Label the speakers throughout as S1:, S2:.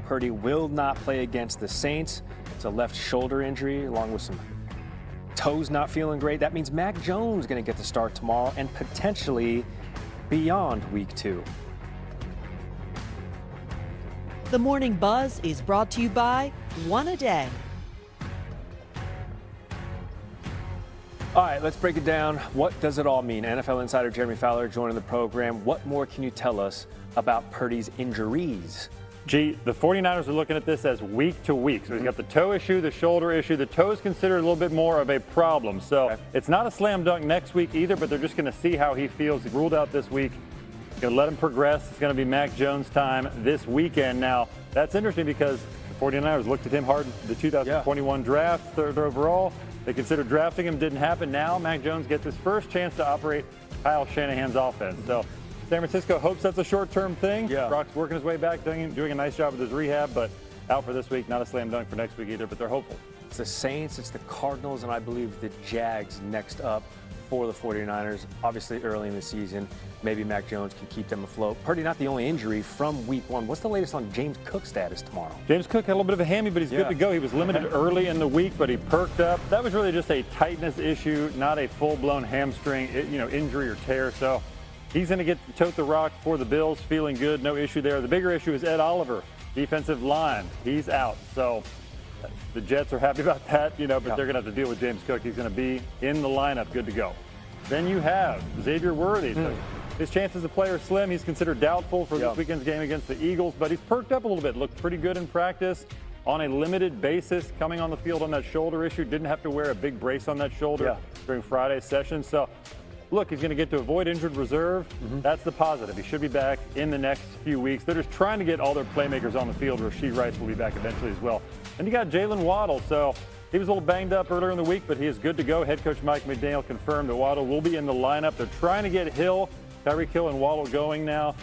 S1: Purdy will not play against the Saints. It's a left shoulder injury along with some toes not feeling great. That means Mac Jones is going to get the start tomorrow and potentially beyond week 2.
S2: The Morning Buzz is brought to you by One A Day.
S1: All right, let's break it down. What does it all mean? NFL insider Jeremy Fowler joining the program. What more can you tell us about Purdy's injuries?
S3: The 49ers are looking at this as week to week. So he's got the toe issue, the shoulder issue. The toe is considered a little bit more of a problem. So It's not a slam dunk next week either, but they're just going to see how he feels. He ruled out this week. Going to let him progress. It's going to be Mac Jones time this weekend. Now, that's interesting because the 49ers looked at him hard in the 2021 draft, 3rd overall. They considered drafting him. Didn't happen. Now, Mac Jones gets his first chance to operate Kyle Shanahan's offense. So San Francisco hopes that's a short-term thing. Brock's working his way back, doing a nice job with his rehab, but out for this week. Not a slam dunk for next week either, but they're hopeful.
S1: It's the Saints, it's the Cardinals, and I believe the Jags next up for the 49ers. Obviously early in the season, maybe Mac Jones can keep them afloat. Purdy not the only injury from week 1. What's the latest on James Cook's status tomorrow?
S3: James Cook had a little bit of a hammy, but he's good to go. He was limited early in the week, but he perked up. That was really just a tightness issue, not a full-blown hamstring injury or tear. So he's going to get to tote the rock for the Bills, feeling good, no issue there. The bigger issue is Ed Oliver, defensive line. He's out. So the Jets are happy about that, but they're going to have to deal with James Cook. He's going to be in the lineup, good to go. Then you have Xavier Worthy. His chances to play are slim. He's considered doubtful for this weekend's game against the Eagles, but he's perked up a little bit. Looked pretty good in practice on a limited basis, coming on the field on that shoulder issue. Didn't have to wear a big brace on that shoulder during Friday's session. So, look, he's going to get to avoid injured reserve. That's the positive. He should be back in the next few weeks. They're just trying to get all their playmakers on the field. Rashee Rice will be back eventually as well. And you got Jalen Waddle. So he was a little banged up earlier in the week, but he is good to go. Head coach Mike McDaniel confirmed that Waddle will be in the lineup. They're trying to get Tyreek Hill and Waddle going now.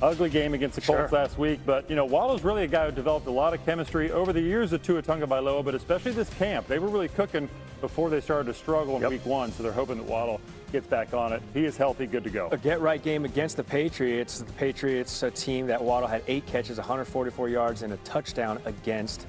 S3: Ugly game against the Colts last week, but Waddle's really a guy who developed a lot of chemistry over the years of Tua Tagovailoa, but especially this camp. They were really cooking before they started to struggle in week 1, so they're hoping that Waddle gets back on it. He is healthy, good to go.
S1: A get-right game against the Patriots. The Patriots, a team that Waddle had 8 catches, 144 yards, and a touchdown against.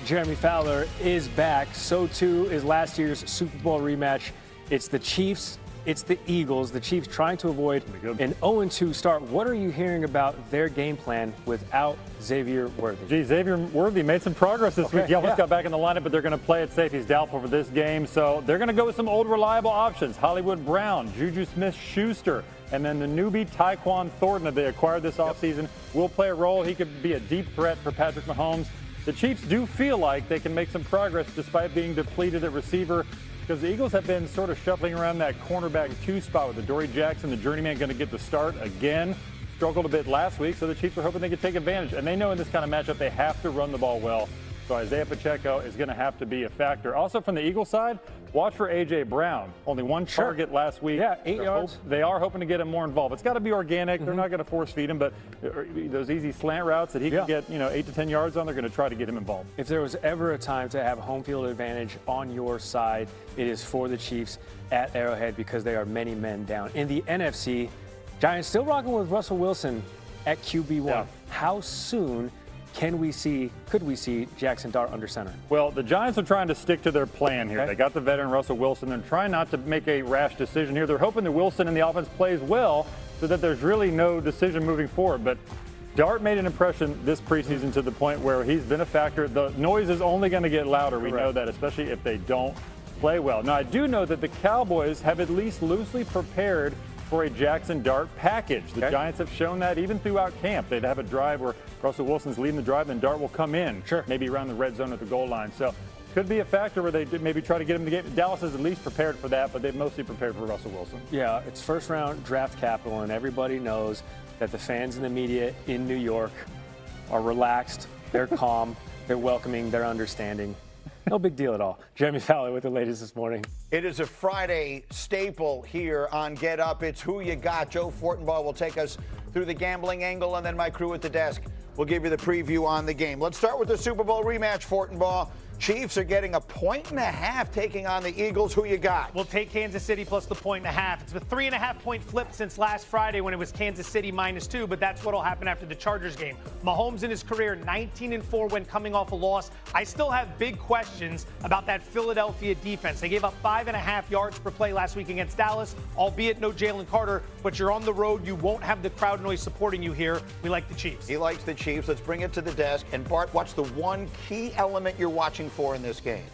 S1: Jeremy Fowler is back. So too is last year's Super Bowl rematch. It's the Chiefs. It's the Eagles. The Chiefs trying to avoid an 0-2 start. What are you hearing about their game plan without Xavier Worthy?
S3: Xavier Worthy made some progress this week. He almost got back in the lineup, but they're going to play it safe. He's doubtful for this game. So they're going to go with some old reliable options. Hollywood Brown, Juju Smith-Schuster, and then the newbie Tyquan Thornton that they acquired this offseason will play a role. He could be a deep threat for Patrick Mahomes. The Chiefs do feel like they can make some progress despite being depleted at receiver, because the Eagles have been sort of shuffling around that cornerback 2 spot with Adoree Jackson, the journeyman, going to get the start again. Struggled a bit last week, so the Chiefs are hoping they can take advantage. And they know in this kind of matchup they have to run the ball well. So Isaiah Pacheco is going to have to be a factor. Also from the Eagles side, watch for A.J. Brown. Only 1 target last week.
S1: 8 yards.
S3: They are hoping to get him more involved. It's got to be organic. They're not going to force feed him, but those easy slant routes that he can get 8 to 10 yards on, they're going to try to get him involved.
S1: If there was ever a time to have home field advantage on your side, it is for the Chiefs at Arrowhead because they are many men down. In the NFC, Giants still rocking with Russell Wilson at QB1. How soon could we see Jaxson Dart under center?
S3: Well, the Giants are trying to stick to their plan here. They got the veteran Russell Wilson. They're trying not to make a rash decision here. They're hoping that Wilson and the offense plays well so that there's really no decision moving forward. But Dart made an impression this preseason to the point where he's been a factor. The noise is only going to get louder. We know that, especially if they don't play well. Now, I do know that the Cowboys have at least loosely prepared for a Jaxson Dart package. The Giants have shown that even throughout camp. They'd have a drive where Russell Wilson's leading the drive, then Dart will come in, maybe around the red zone at the goal line. So could be a factor where they maybe try to get him the game. Dallas is at least prepared for that, but they've mostly prepared for Russell Wilson.
S1: Yeah, it's first-round draft capital, and everybody knows that the fans and the media in New York are relaxed, they're calm, they're welcoming, they're understanding. No big deal at all. Jeremy Fowler with the latest this morning.
S4: It is a Friday staple here on Get Up. It's Who You Got. Joe Fortenbaugh will take us through the gambling angle, and then my crew at the desk will give you the preview on the game. Let's start with the Super Bowl rematch, Fortenbaugh. Chiefs are getting a 1.5 taking on the Eagles. Who you got?
S5: We'll take Kansas City plus the 1.5. It's a 3.5-point flip since last Friday when it was Kansas City -2, but that's what'll happen after the Chargers game. Mahomes in his career 19-4 when coming off a loss. I still have big questions about that Philadelphia defense. They gave up 5.5 yards per play last week against Dallas, albeit no Jalen Carter, but you're on the road. You won't have the crowd noise supporting you here. We like the Chiefs.
S4: He likes the Chiefs. Let's bring it to the desk. And Bart, what's the one key element you're watching for in this game?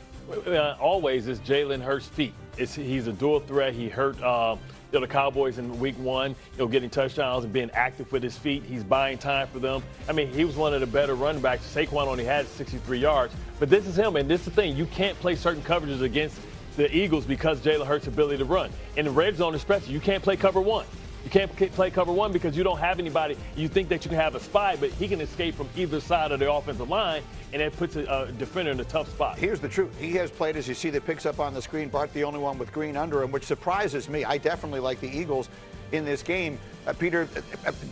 S6: Always is Jalen Hurts' feet. He's a dual threat. He hurt the Cowboys in week 1, getting touchdowns and being active with his feet. He's buying time for them. I mean, he was one of the better running backs. Saquon only had 63 yards. But this is him, and this is the thing. You can't play certain coverages against the Eagles because Jalen Hurts' ability to run. In the red zone especially, you can't play cover 1. You can't play cover 1 because you don't have anybody. You think that you can have a spy, but he can escape from either side of the offensive line, and it puts a defender in a tough spot.
S4: Here's the truth. He has played, as you see the picks up on the screen, Bart the only one with green under him, which surprises me. I definitely like the Eagles in this game. Peter,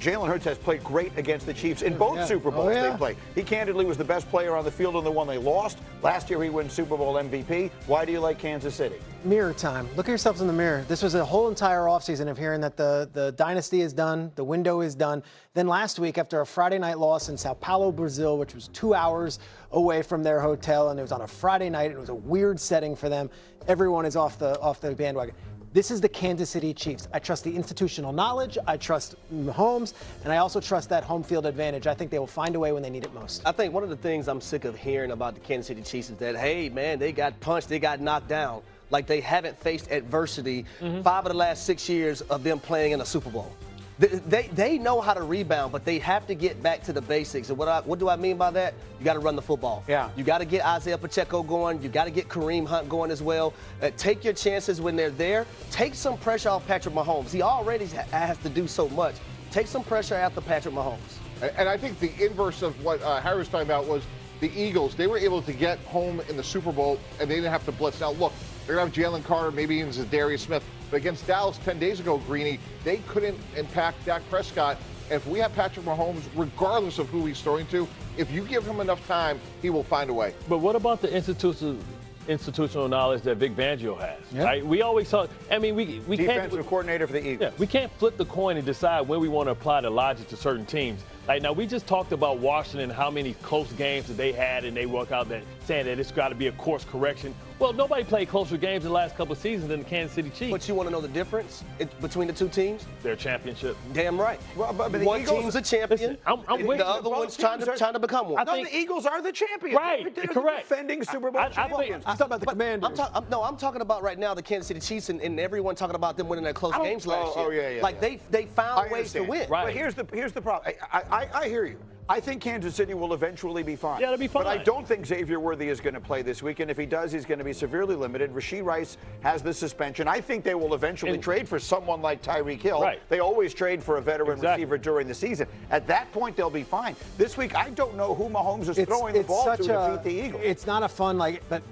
S4: Jalen Hurts has played great against the Chiefs in both Super Bowls they played. He candidly was the best player on the field in the one they lost. Last year he won Super Bowl MVP. Why do you like Kansas City?
S7: Mirror time. Look at yourselves in the mirror. This was a whole entire offseason of hearing that the dynasty is done, the window is done. Then last week, after a Friday night loss in Sao Paulo, Brazil, which was 2 hours away from their hotel, and it was on a Friday night, it was a weird setting for them. Everyone is off the bandwagon. This is the Kansas City Chiefs. I trust the institutional knowledge. I trust Mahomes, and I also trust that home field advantage. I think they will find a way when they need it most.
S8: I think one of the things I'm sick of hearing about the Kansas City Chiefs is that, hey, man, they got punched, they got knocked down. Like they haven't faced adversity 5 of the last 6 years of them playing in a Super Bowl. They know how to rebound, but they have to get back to the basics. And what do I mean by that? You got to run the football.
S4: Yeah.
S8: You got to get Isaiah Pacheco going. You got to get Kareem Hunt going as well. Take your chances when they're there. Take some pressure off Patrick Mahomes. He already has to do so much. Take some pressure after Patrick Mahomes.
S9: And I think the inverse of what Harry was talking about was the Eagles. They were able to get home in the Super Bowl, and they didn't have to blitz. Now, look, they're going to have Jalen Carter, maybe even Zadarius Smith. But against Dallas 10 days ago, Greeny, they couldn't impact Dak Prescott. And if we have Patrick Mahomes, regardless of who he's throwing to, if you give him enough time, he will find a way.
S6: But what about the institutional knowledge that Vic Fangio has? Yeah. Right? We always talk. I mean, we
S4: defensive coordinator for the Eagles.
S6: Yeah, we can't flip the coin and decide when we want to apply the logic to certain teams. Like now, we just talked about Washington, how many close games that they had, and they work out that saying that it's got to be a course correction. Well, nobody played closer games in the last couple of seasons than the Kansas City Chiefs.
S8: But you want to know the difference between the two teams?
S6: Their championship.
S8: Damn right.
S4: Well, but the
S8: one
S4: Eagles,
S8: team's a champion.
S6: Listen, I'm with
S8: the other one's trying to become one.
S4: I think the Eagles are the champions.
S6: Right, correct.
S4: Defending Super Bowl champions.
S7: I'm talking about the Commanders.
S8: I'm talking about right now the Kansas City Chiefs and everyone talking about them winning their close games last year.
S4: Yeah.
S8: Like they found ways to win.
S6: Right.
S4: But here's the problem. I hear you. I think Kansas City will eventually be fine.
S6: Yeah, it'll be fine.
S4: But I don't think Xavier Worthy is going to play this week, and if he does, he's going to be severely limited. Rashee Rice has the suspension. I think they will eventually trade for someone like Tyreek Hill.
S6: Right.
S4: They always trade for a veteran receiver during the season. At that point, they'll be fine. This week, I don't know who Mahomes is throwing the ball to defeat the Eagles.
S7: It's not a fun, but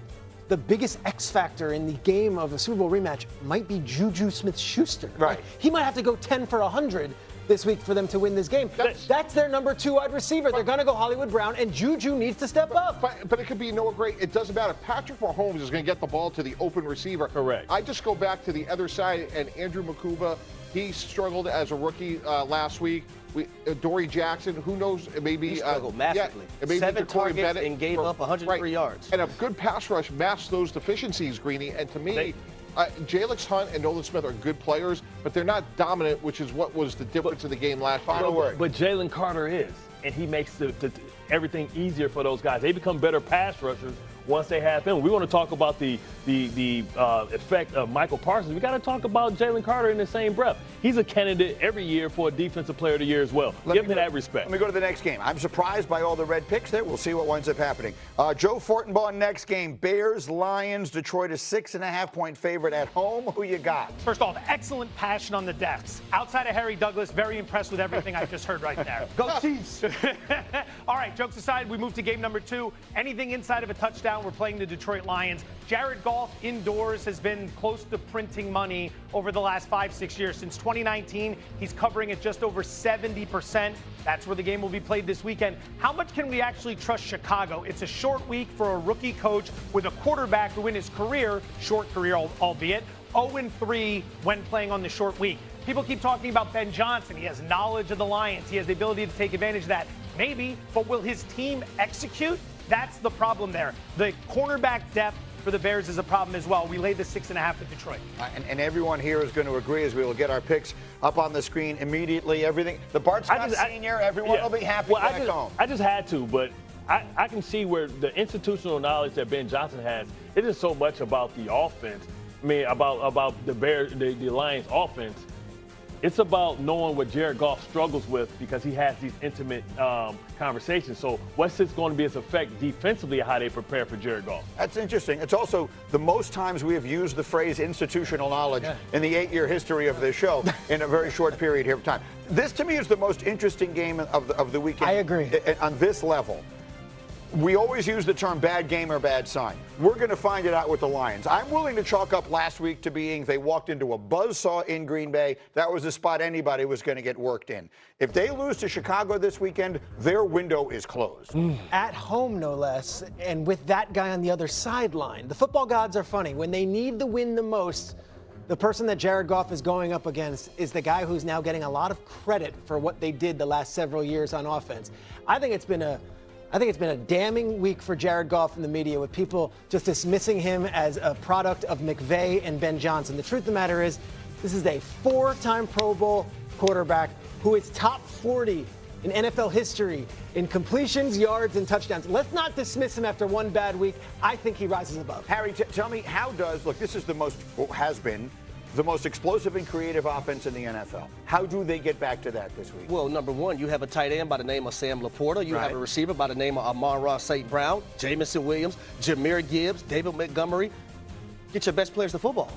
S7: the biggest X factor in the game of a Super Bowl rematch might be Juju Smith-Schuster.
S4: Right.
S7: Like, he might have to go 10 for 100 this week for them to win this game. That's their number 2 wide receiver. They're going to go Hollywood Brown, and Juju needs to step up.
S9: But it could be Noah Gray. It doesn't matter. Patrick Mahomes is going to get the ball to the open receiver.
S6: Correct.
S9: I just go back to the other side, and Andrew Makuba, he struggled as a rookie last week. Dory Jackson, who knows, maybe
S8: he struggled massively.
S9: Yeah,
S8: 7 targets and gave up 103 yards.
S9: And a good pass rush masks those deficiencies, Greeny. And to me, Jalen Hunt and Nolan Smith are good players, but they're not dominant, which is what was the difference in the game last year.
S6: But Jalen Carter is, and he makes everything easier for those guys. They become better pass rushers once they have him. We want to talk about the effect of Michael Parsons. We got to talk about Jalen Carter in the same breath. He's a candidate every year for a Defensive Player of the Year as well. Give him that respect.
S4: Let me go to the next game. I'm surprised by all the red picks there. We'll see what winds up happening. Joe Fortenbaugh, next game. Bears, Lions. Detroit is 6.5-point favorite at home. Who you got?
S5: First off, excellent passion on the decks. Outside of Harry Douglas, very impressed with everything I just heard right there.
S8: Go Chiefs.
S5: All right, jokes aside, we move to game number 2. Anything inside of a touchdown out. We're playing the Detroit Lions. Jared Goff indoors has been close to printing money over the last 5-6 years. Since 2019, he's covering at just over 70%. That's where the game will be played this weekend. How much can we actually trust Chicago? It's a short week for a rookie coach with a quarterback who in his career, short career albeit, 0-3 when playing on the short week. People keep talking about Ben Johnson. He has knowledge of the Lions. He has the ability to take advantage of that. Maybe, but will his team execute? That's the problem there. The cornerback depth for the Bears is a problem as well. We laid the 6.5 with Detroit.
S4: And everyone here is going to agree as we will get our picks up on the screen immediately. Everything. The Bart Scott Senior, everyone will be happy back home.
S6: I just had to, but I can see where the institutional knowledge that Ben Johnson has, it isn't so much about the offense. I mean, about the Bears, the Lions offense. It's about knowing what Jared Goff struggles with because he has these intimate conversations. So what's this going to be its effect defensively, how they prepare for Jared Goff?
S4: That's interesting. It's also the most times we have used the phrase institutional knowledge in the 8-year history of this show in a very short period here of time. This, to me, is the most interesting game of the weekend.
S7: I agree.
S4: On this level. We always use the term bad game or bad sign. We're going to find it out with the Lions. I'm willing to chalk up last week to being they walked into a buzzsaw in Green Bay. That was a spot anybody was going to get worked in. If they lose to Chicago this weekend, their window is closed.
S7: At home, no less, and with that guy on the other sideline. The football gods are funny. When they need the win the most, the person that Jared Goff is going up against is the guy who's now getting a lot of credit for what they did the last several years on offense. I think it's been a damning week for Jared Goff in the media with people just dismissing him as a product of McVay and Ben Johnson. The truth of the matter is, this is a 4-time Pro Bowl quarterback who is top 40 in NFL history in completions, yards, and touchdowns. Let's not dismiss him after one bad week. I think he rises above.
S4: Harry, tell me, this is the most explosive and creative offense in the NFL. How do they get back to that this week?
S8: Well, number one, you have a tight end by the name of Sam Laporta. You have a receiver by the name of Amon-Ra St. Brown, Jamison Williams, Jahmyr Gibbs, David Montgomery. Get your best players to football.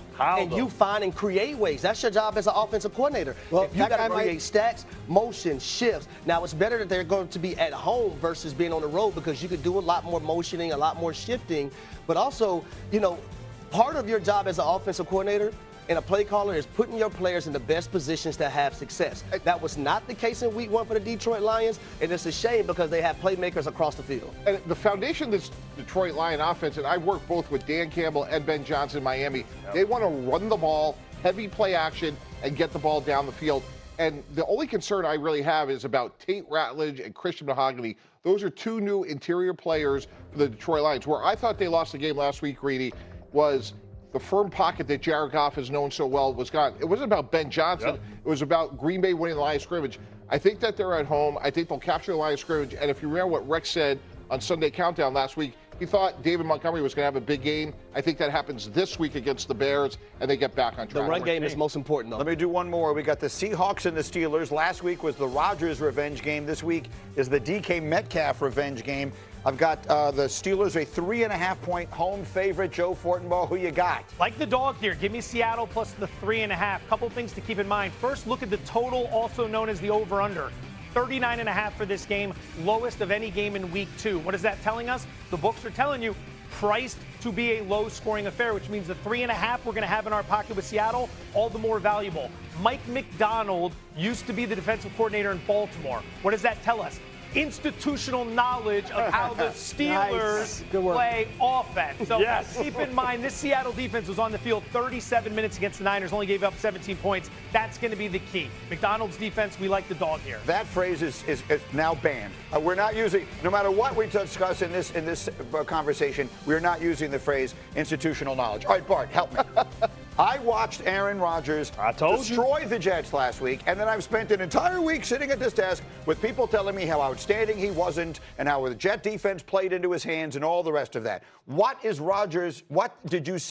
S8: You find and create ways. That's your job as an offensive coordinator.
S7: Well,
S8: if you got to create stacks, motion, shifts. Now, it's better that they're going to be at home versus being on the road because you could do a lot more motioning, a lot more shifting. But also, part of your job as an offensive coordinator and a play caller is putting your players in the best positions to have success. That was not the case in week 1 for the Detroit Lions, and it's a shame because they have playmakers across the field.
S9: And the foundation of this Detroit Lion offense, and I've worked both with Dan Campbell and Ben Johnson in Miami, they want to run the ball, heavy play action, and get the ball down the field. And the only concern I really have is about Tate Ratledge and Christian Mahogany. Those are 2 new interior players for the Detroit Lions. Where I thought they lost the game last week, Greedy, was the firm pocket that Jared Goff has known so well was gone. It wasn't about Ben Johnson. It was about Green Bay winning the line of scrimmage. I think that they're at home. I think they'll capture the line of scrimmage. And if you remember what Rex said on Sunday Countdown last week, he thought David Montgomery was going to have a big game. I think that happens this week against the Bears, and they get back on track.
S8: The run game is most important, though.
S4: Let me do one more. We got the Seahawks and the Steelers. Last week was the Rodgers revenge game. This week is the DK Metcalf revenge game. I've got the Steelers, a 3.5-point home favorite. Joe Fortenbaugh, who you got?
S5: Like the dog here. Give me Seattle plus the 3.5. Couple things to keep in mind. First, look at the total, also known as the over-under. 39.5 for this game, lowest of any game in week 2. What is that telling us? The books are telling you priced to be a low-scoring affair, which means the 3.5 we're going to have in our pocket with Seattle, all the more valuable. Mike McDonald used to be the defensive coordinator in Baltimore. What does that tell us? Institutional knowledge of how the Steelers play offense. So keep in mind, this Seattle defense was on the field 37 minutes against the Niners, only gave up 17 points. That's going to be the key. McDonald's defense, we like the dog here.
S4: That phrase is now banned. We're not using, no matter what we discuss in this conversation, we're not using the phrase institutional knowledge. All right, Bart, help me. I watched Aaron Rodgers destroy the Jets last week, and then I've spent an entire week sitting at this desk with people telling me how outstanding he wasn't and how the Jet defense played into his hands and all the rest of that. What did you see